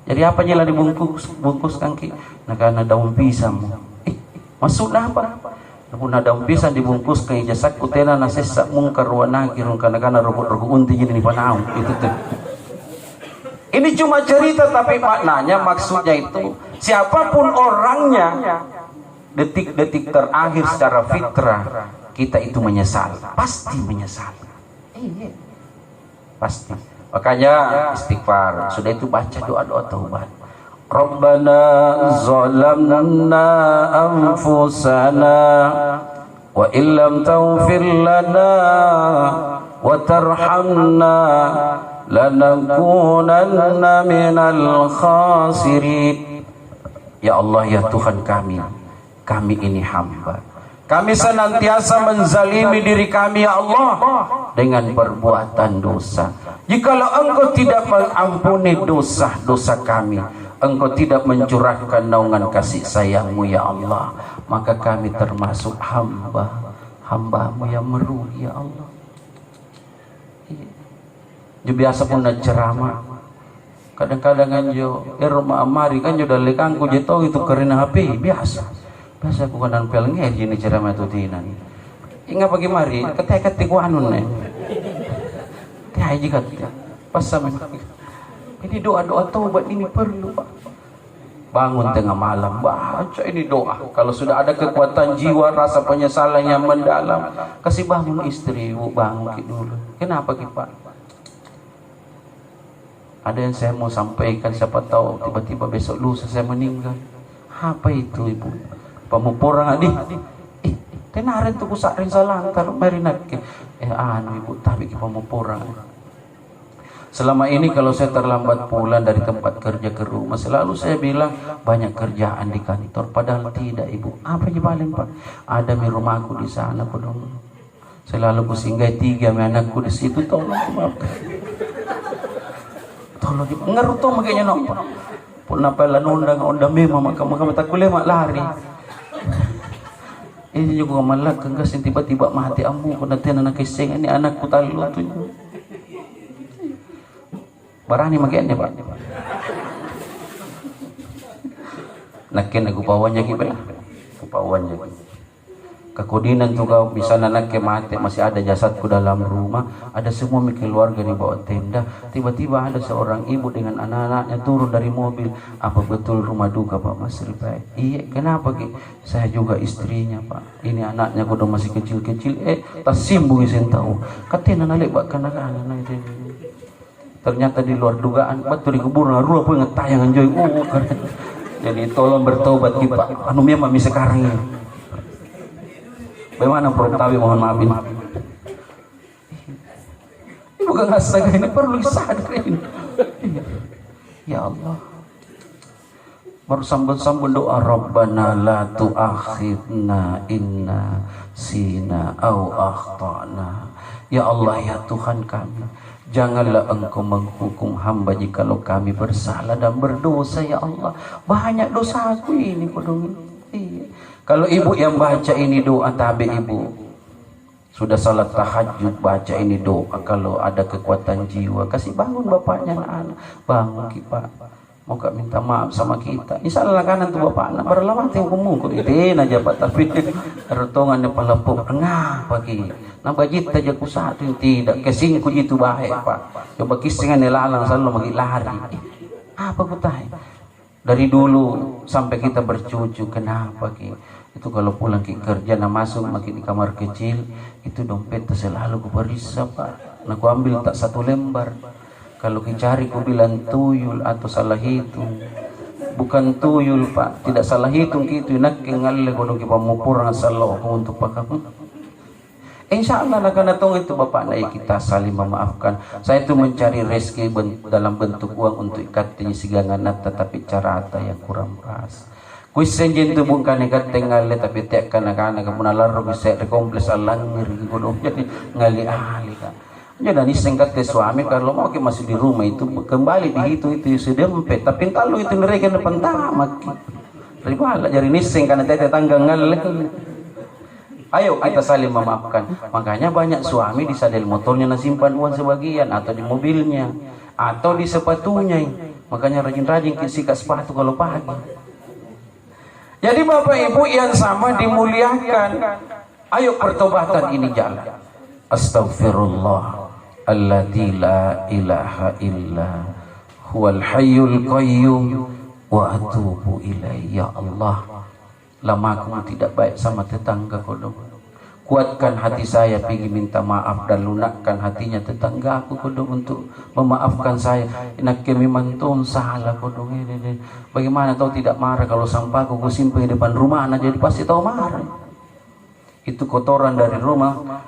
Jadi apa jelah dibungkus kangki? Nah karena daun pisang. Maksudnya apa? Puna daun pisang dibungkus ke ijazah kutena nasesa mungkar wanaki rong karena rokok unti jadi panau itu tuh. Ini cuma cerita tapi maknanya maksudnya itu siapapun orangnya detik-detik terakhir secara fitrah kita itu menyesal, pasti menyesal. Pasti. Makanya istighfar. Sudah itu baca doa-doa taubat. Rabbana zalamna anfusana wa illam taghfir lana wa tarhamna lanakunanna minal khasirin. Ya Allah, ya Tuhan kami ini hamba. Kami senantiasa menzalimi diri kami ya Allah dengan perbuatan dosa. Jikalau Engkau tidak mengampuni dosa-dosa kami, Engkau tidak mencurahkan naungan kasih sayang-Mu ya Allah, maka kami termasuk hamba-Mu yang merugi ya Allah. Jo biasa pun nak ceramah. Kadang-kadang kan jo rumah amari kan jo dalekan ku jetong itu karena HP biasa. Biasa aku kanan pelengnya gini ceramah itu tinan. Ingat pagi mari ketek-ketek wanun nih. Teh jika pas sama ini doa-doa taubat ini perlu Pak. Bangun tengah malam baca ini doa. Kalau sudah ada kekuatan jiwa rasa penyesalan yang mendalam, kasih bangun istri, bangun dulu. Kenapa Pak? Ada yang saya mau sampaikan, siapa tahu tiba-tiba besok lusa saya meninggal. Apa itu Ibu? Pemupurang adi. Tenarin tuh kusak rin salantar marinak. Ibu tapi ki pemupurang. Selama ini kalau saya terlambat pulang dari tempat kerja ke rumah, selalu saya bilang banyak kerjaan di kantor. Padahal tidak Ibu. Apa aja paling Pak? Ada di rumahku di sana dong. Selalu ku singgah 3 anakku di situ, tolong maafkan. Tolong ngeruto makanya nopo. Pun apa lan undang memang maka tak boleh mak lari. Ini juga malak kenggas tiba-tiba mati ambu kena tian anak keseng ini anakku talu tu. Barani makanya Pak. Nakin aku pawanya gimana? Pawanya. Kekudinan tuh kau bisa nanak ke mati masih ada jasadku dalam rumah, ada semua keluarga di bawah tenda. Tiba-tiba ada seorang ibu dengan anak-anaknya turun dari mobil. Apa betul rumah duka Pak Mas Ripai? Iya, kenapa Ki? Saya juga istrinya Pak. Ini anaknya kudu masih kecil-kecil. Tak simbung isen tahu. Katanya nalik Pak kanak-kanak itu. Ternyata di luar dugaan betul di kuburan ruah pun ngetayangan joy. Jadi tolong bertobat Ki Pak. Anu memang sekarang ini. Bagaimana Prof Tawi mohon maafin. Ini bukan astaga ini perlu disadarin. Ya Allah. Baru sambung doa Rabbana la tu'akhidna inna sina au akhtana. Ya Allah ya Tuhan kami, janganlah Engkau menghukum hamba jikalau kami bersalah dan berdosa ya Allah. Banyak dosaku ini kodong. Iya. Kalau ibu yang baca ini doa tabi ibu sudah salat tahajud baca ini doa, kalau ada kekuatan jiwa kasih bangun bapaknya anak bangun Pak mau gak minta maaf sama kita insya Allah kanan tuh bapak anak berlawan yang kumungkut itu aja Pak tapi rotongannya pelepuk ngapa Ki nambah jita aja ku satu tidak kesingku itu baik Pak coba kisingan lalang selalu magi lari apa ku tahu dari dulu sampai kita bercucu kenapa Ki itu kalau pulang ke kerja nak masuk makin di kamar kecil itu dompet selalu ku periksa Pak nak ku ambil tak 1 lembar Kalau dicari ku bilang tuyul atau salah hitung. Bukan tuyul Pak, tidak salah hitung gitu. Nak kengal kodong kita mupur salah untuk pakam. Insya Allah nak natong itu Bapak naik kita saling memaafkan. Saya itu mencari rezeki dalam bentuk uang untuk ikatnya sigangan tetapi cara ata yang kurang pas. Kuisen jen tu bukan ikat tinggal tapi tiap kanak-kanak kamu nalar bisa rekompleks alang ngiri kodong jadi ngali ahli kan. Jadi singkat ke suami kalau mau masih di rumah itu kembali di itu sudah empet tapi kalau itu mereka depan tamak ribalah jadi nising karena tetangga ngal. Ayo kita saling memaafkan. Makanya banyak suami di sadel motornya nasimpan uang sebagian atau di mobilnya atau di sepatunya. Makanya rajin-rajin sikat sepatu kalau pagi. Jadi Bapak Ibu yang sama dimuliakan. Ayo pertobatan ini jalan. Astaghfirullah alladzi la ilaha illa huwal hayyul qayyum wa atubu ilaihi. Ya Allah, lama aku tidak baik sama tetangga kodong. Kuatkan hati saya pergi minta maaf dan lunakkan hatinya tetangga aku kodong untuk memaafkan saya. Nak memang tuh salah kodong ini. Bagaimana kau tidak marah kalau sampahku ku simpan di depan rumah anak jadi pasti tahu marah. Itu kotoran dari rumah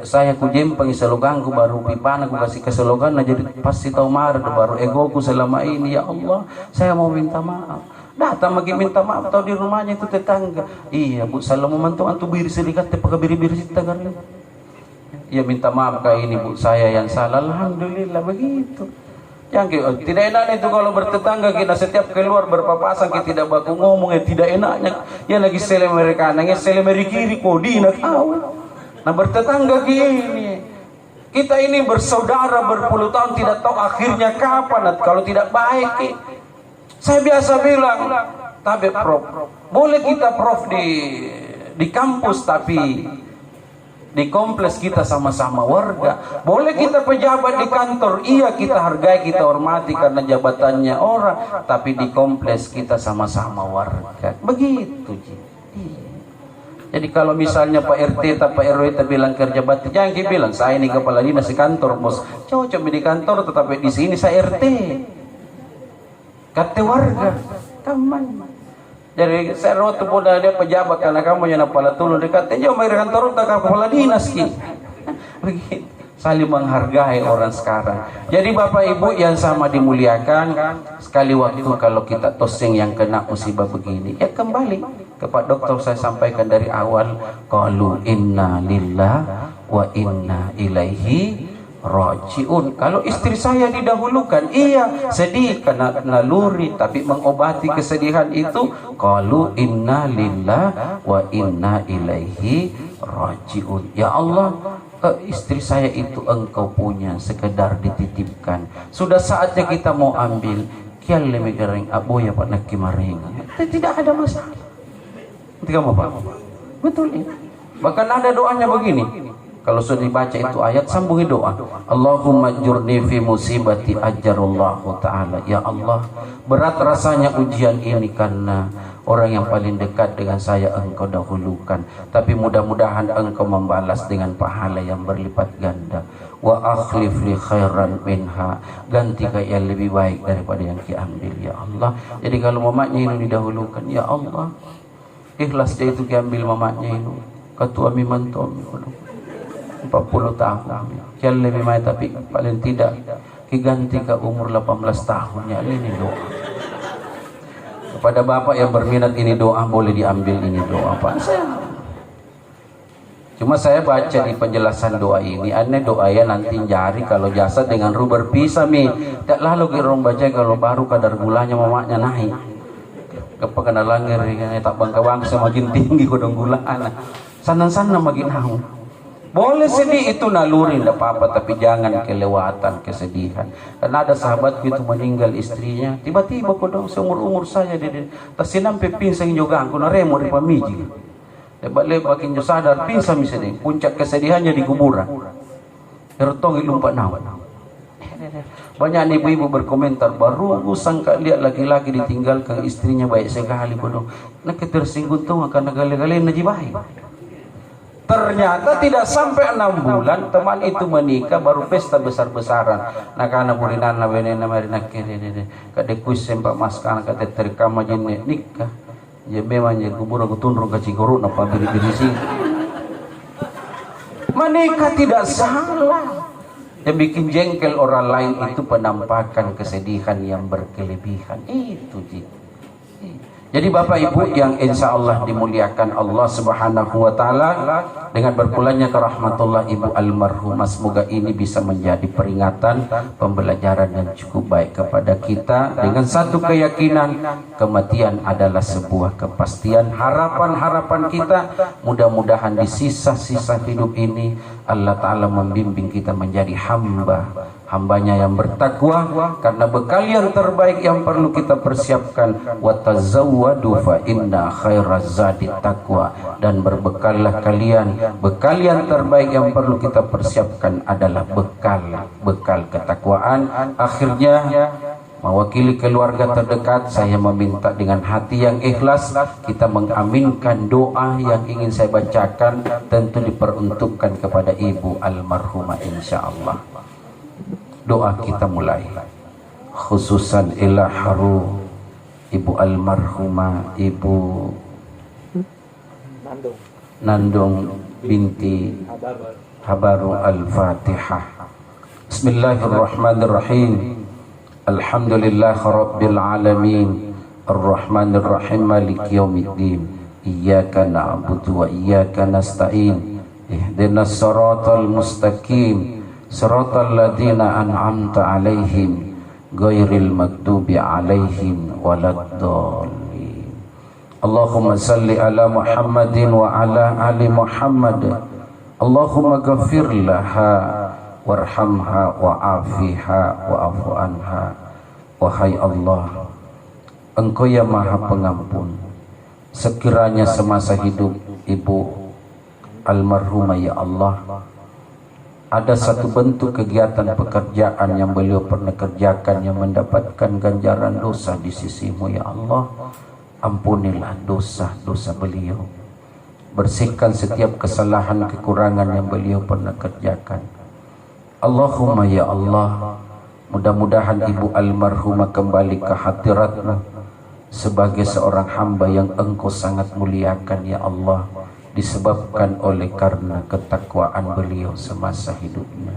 saya ku jempang selogangku baru pipana ku kasih ke selogan jadi pasti tahu marah baru egoku selama ini. Ya Allah, saya mau minta maaf. Datang lagi minta maaf tahu di rumahnya itu tetangga. Iya Bu, salah memantau antu biri sedikat te pakai biri-biri tetangga. Iya minta maaf kayak ini Bu, saya yang salah. Alhamdulillah begitu. Yang tidak enak itu kalau bertetangga kita setiap keluar berpapasan kita tidak baku ngomong tidak enaknya. Ya lagi sele mereka nangnya sele kiri kodi nak tahu. Nah bertetangga gini. Kita ini bersaudara berpuluh tahun tidak tahu akhirnya kapan kalau tidak baik. Saya biasa bilang, tapi Prof, boleh kita Prof di kampus tapi di kompleks kita sama-sama warga. Boleh kita pejabat di kantor, iya kita hargai, kita hormati karena jabatannya orang, tapi di kompleks kita sama-sama warga. Begitu Ji. Jadi kalau misalnya Pak RT atau Pak RW bilang kerja bakti, jangan bilang saya ini kepala dinas di kantor bos. Cocok di kantor tetapi di sini saya RT. Kata warga, teman. Jadi saya waktu pun dia pejabat karena kamu yang kepala tulung dekat aja mai kantor tak kepala dinas ki. Begitu. Saling menghargai orang sekarang. Jadi Bapak Ibu yang sama dimuliakan, sekali waktu kalau kita tosing yang kena musibah begini, ya kembali kepada dokter saya sampaikan dari awal, qalu inna lillahi wa inna ilaihi rajiun. Kalau istri saya didahulukan, iya sedih karena naluri, tapi mengobati kesedihan itu qalu inna lillahi wa inna ilaihi rajiun. Ya Allah, istri saya itu engkau punya, sekedar dititipkan, sudah saatnya kita mau ambil. Kian lebih garing abo ya Pak nak kimaring. Tidak ada masalah. Ketika Bapak, betul ini. Bahkan ada doanya begini. Kalau sudah dibaca itu ayat, sambungi doa. Allahumma jurni fi musibati ajarullahu ta'ala. Ya Allah, berat rasanya ujian ini karena orang yang paling dekat dengan saya engkau dahulukan. Tapi mudah-mudahan engkau membalas dengan pahala yang berlipat ganda. Wa akhlif li khairan minha. Ganti ke yang lebih baik daripada yang diambil ya Allah. Jadi kalau mamaknya ini didahulukan, ya Allah, ikhlas dia itu diambil mamaknya itu. Ketua mimantom 40 tahun yang lebih baik, tapi paling tidak diganti ke umur 18 tahunnya. Ini doa kepada bapak yang berminat, ini doa boleh diambil, ini doa Pak. Cuma saya baca di penjelasan doa ini, aneh doa ya nanti jari kalau jasa dengan ru berpisah mi tak lalu kita baca kalau baru kadar gulanya mamaknya naik kepakana langir tak bangka-bangsa semakin tinggi kodong gula anak sana-sana makin haung. Boleh sedih itu naluri tidak apa-apa, tapi jangan kelewatan kesedihan. Karena ada sahabat itu meninggal istrinya, tiba-tiba kodong seumur-umur saya dia tersinam pinsang juga aku naremo di pamiji. Lebat-lebat kinjo sadar pinsang misalnya, puncak kesedihannya di kuburan. Tertong ilumpat nawa. Banyak ibu-ibu berkomentar, baru aku sangka lihat laki-laki ditinggalkan istrinya baik sekali kodong. Nak tersinggung tuh akan gali-gali naji baik. Ternyata tidak sampai 6 bulan teman itu menikah, baru pesta besar-besaran. Nah karena bulinan na benena marina kiri kade kuis sempak maskan kate terkama jenne nikah. Ya memang ya kubur aku tundrung ke Cigoro napa biri-biri sing. Menikah tidak salah. Yang bikin jengkel orang lain itu penampakan kesedihan yang berkelebihan. Itu jadi Bapak Ibu yang insya Allah dimuliakan Allah Subhanahu wa Ta'ala, dengan berpulangnya ke rahmatullah Ibu almarhumah, semoga ini bisa menjadi peringatan, pembelajaran yang cukup baik kepada kita, dengan satu keyakinan kematian adalah sebuah kepastian. Harapan-harapan kita mudah-mudahan di sisa-sisa hidup ini Allah Ta'ala membimbing kita menjadi hambanya yang bertakwa, karena bekal yang terbaik yang perlu kita persiapkan, wa tazawwadu fa inna khairaz zadi taqwa, dan berbekallah kalian. Bekal yang terbaik yang perlu kita persiapkan adalah bekal ketakwaan. Akhirnya mewakili keluarga terdekat, saya meminta dengan hati yang ikhlas kita mengaminkan doa yang ingin saya bacakan, tentu diperuntukkan kepada Ibu almarhumah insyaallah. Doa kita mulai, khususan ila haru Ibu almarhumah Ibu Nandung binti Habaru al-Fatihah. Bismillahirrahmanirrahim. Alhamdulillah rabbil alamin, arrahmanir rahim, maliki yaumiddin, iyyaka na'budu wa iyyaka nasta'in, ihdinas siratal mustaqim, siratal ladzina an'amta 'alaihim ghairil maghdubi 'alaihim waladdallin. Allahumma salli ala Muhammadin wa ala ali Muhammad. Allahumma ghafir laha warhamha wa'afiha wa'afu anha. Wahai Allah, Engkau yang Maha Pengampun, sekiranya semasa hidup Ibu almarhumah ya Allah ada satu bentuk kegiatan pekerjaan yang beliau pernah kerjakan yang mendapatkan ganjaran dosa di sisimu ya Allah, ampunilah dosa-dosa beliau, bersihkan setiap kesalahan kekurangan yang beliau pernah kerjakan. Allahumma ya Allah, mudah-mudahan Ibu almarhumah kembali ke hadirat-Mu sebagai seorang hamba yang Engkau sangat muliakan ya Allah, disebabkan oleh karena ketakwaan beliau semasa hidupnya.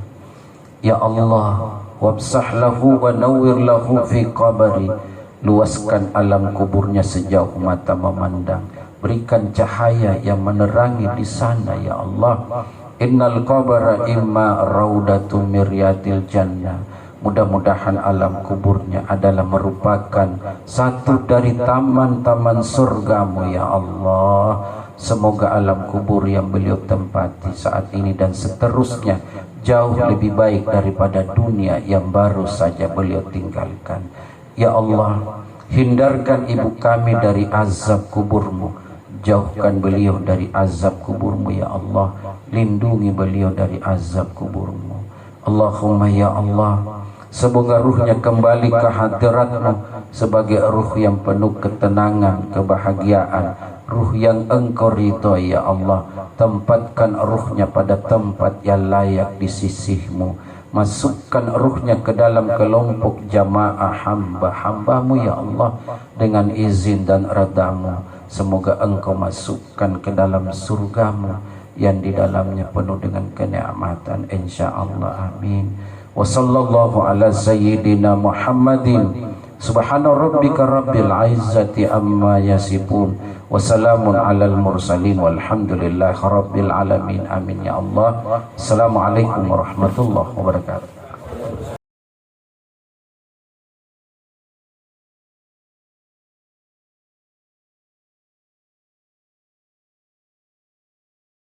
Ya Allah, wabsah lahu wa nawwir lahu fi qabri, luaskan alam kuburnya sejauh mata memandang, berikan cahaya yang menerangi di sana ya Allah. Innal qabra imma raudatu miryatil jannah, mudah-mudahan alam kuburnya adalah merupakan satu dari taman-taman surgamu ya Allah. Semoga alam kubur yang beliau tempati saat ini dan seterusnya jauh lebih baik daripada dunia yang baru saja beliau tinggalkan. Ya Allah, hindarkan ibu kami dari azab kuburmu, jauhkan beliau dari azab kuburmu ya Allah, lindungi beliau dari azab kuburmu. Allahumma ya Allah, semoga ruhnya kembali ke hadirat-Mu sebagai ruh yang penuh ketenangan, kebahagiaan, ruh yang Engkau ridhoi ya Allah. Tempatkan ruhnya pada tempat yang layak di sisi-Mu. Masukkan ruhnya ke dalam kelompok jamaah hamba-hamba-Mu ya Allah, dengan izin dan redha-Mu. Semoga Engkau masukkan ke dalam surga-Mu yang di dalamnya penuh dengan kenikmatan insyaallah. Amin. Wa sallallahu ala sayyidina Muhammadin. Subhana rabbika rabbil izzati amma yasifun, wa salamun alal mursalin, walhamdulillahi rabbil alamin. Amin ya Allah. Assalamualaikum warahmatullahi wabarakatuh.